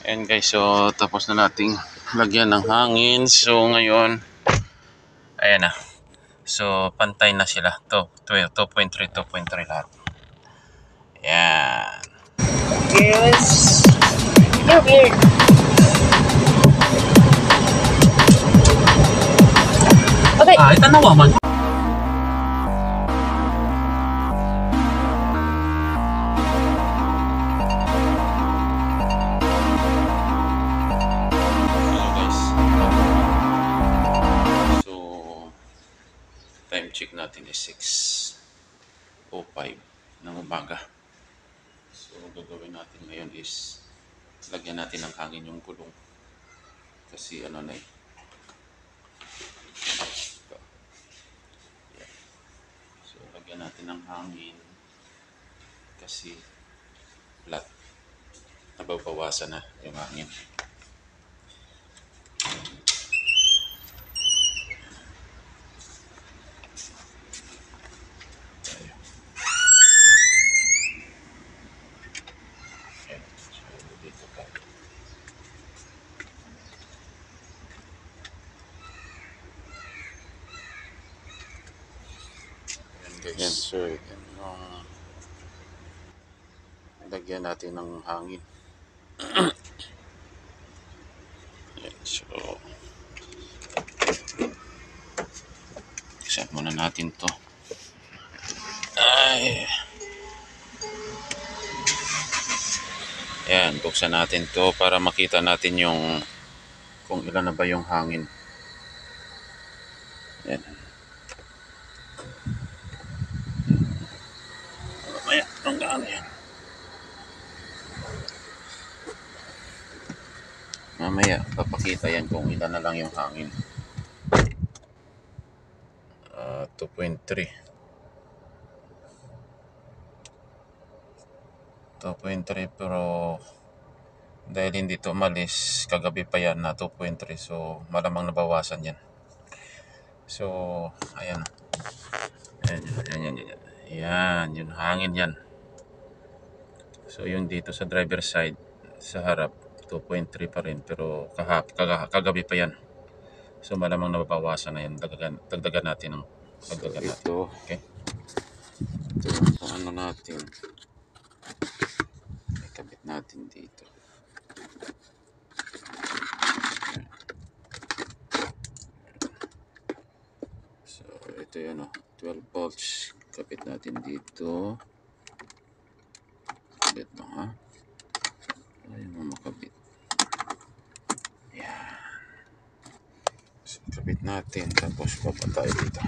Ayan guys, so tapos na nating lagyan ng hangin. So ngayon, ayan na. So pantay na sila. 2.3, 2.3 lahat. Ayan. Yes. You're weird. Okay. Ito nawa man. Time check natin is 6:05 ng umaga. So gagawin natin ngayon is lagyan natin ng hangin yung gulong. Kasi ano na eh. So lagyan natin ng hangin kasi flat. Nababawasan na yung hangin. Yan, so lagyan natin ng hangin. Yan, so set muna natin to. Yan, buksan natin to para makita natin yung kung ilan na ba yung hangin. Yan. Mamaya, ang gaano yan. Mamaya, papakita yan kung ilan na lang yung hangin. 2.3. 2.3 pero dahil hindi to umalis, kagabi pa yan na 2.3. So, malamang nabawasan yan. So, ayan. Ayan. Ayan, yung hangin yan. So, yung dito sa driver side, sa harap, 2.3 pa rin. Pero kagabi pa yan. So, malamang nababawasan na yan. Dagdagan natin ng dagdagan natin. Ito, okay? Ito yung paano natin. Ikabit natin dito. So, ito yun 12 volts. Kapit natin dito. Kapit lang ha. Ayaw mo makabit. Yan. So, kapit natin. Tapos baba tayo dito.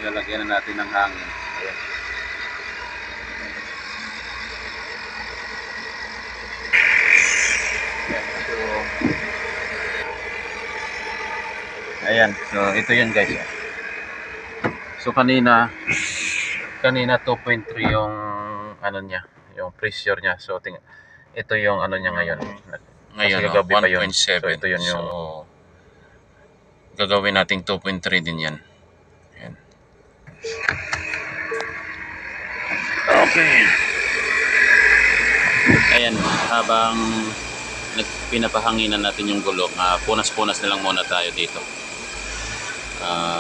Ilalagyan na natin ng hangin. Ayan. Ayan, so ito yun guys. So kanina 2.3 yung ano niya, yung pressure niya. So ito yung ano niya ngayon. Ngayon 1.7. So ito yun yung gagawin nating 2.3 din yan. Ayan. Okay. Ayan, habang pinapahanginan natin yung gulong, punas-punas na lang muna tayo dito.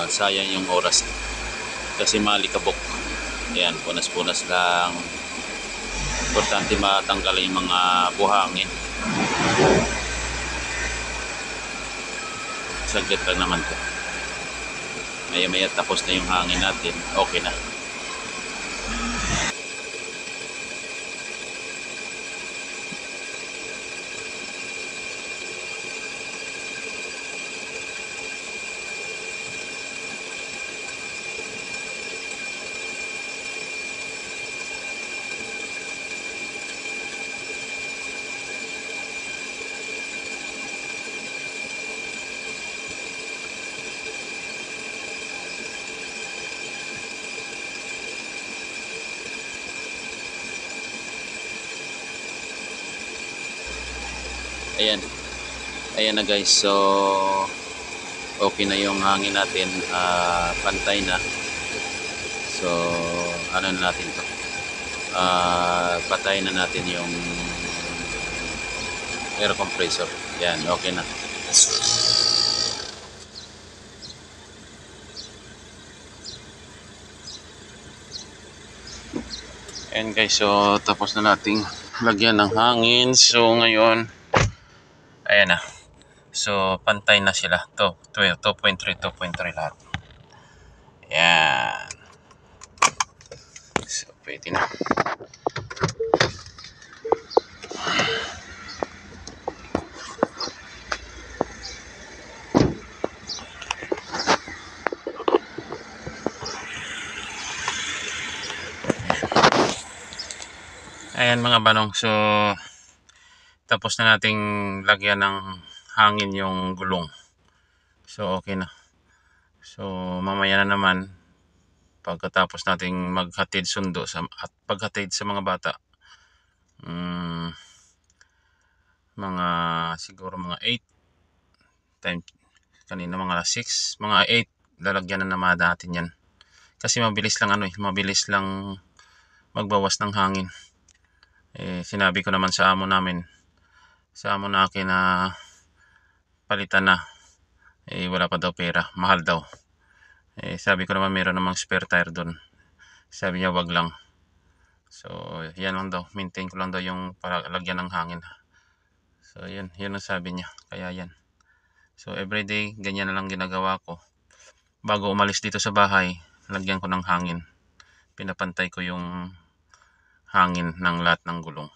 sayang yung oras kasi malikabok. Ayan, punas-punas lang. Importante matanggal yung mga buhangin. Saglit lang naman to. Maya-maya tapos na yung hangin natin. Okay na. Ayan. Ayan na guys. So okay na yung hangin natin. Pantay na. So ano na natin to? Patayin na natin yung air compressor. Yan, okay na. And guys, so tapos na nating lagyan ng hangin. So ngayon, ayan na. So pantay na sila. 2.3 lahat. Yan. So pwede na. Ayan mga banong, so tapos na nating lagyan ng hangin yung gulong. So okay na. So mamaya na naman pagkatapos nating maghatid sundo at paghatid sa mga bata. Mga siguro mga 8 time kanina mga 6, mga 8 lalagyan na naman natin yan. Kasi mabilis lang mabilis lang magbawas ng hangin. Sinabi ko naman sa amo namin, sa amo na akin na palitan na. Wala pa daw pera, mahal daw. Sabi ko naman meron namang spare tire doon. Sabi niya wag lang. So yan lang daw, maintain ko lang daw yung para lagyan ng hangin. So yun ang sabi niya, kaya yan. So everyday ganyan na lang ginagawa ko. Bago umalis dito sa bahay, lagyan ko ng hangin. Pinapantay ko yung hangin ng lahat ng gulong.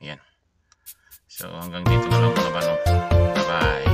Ayan. So hanggang dito na lang mga banong. Bye.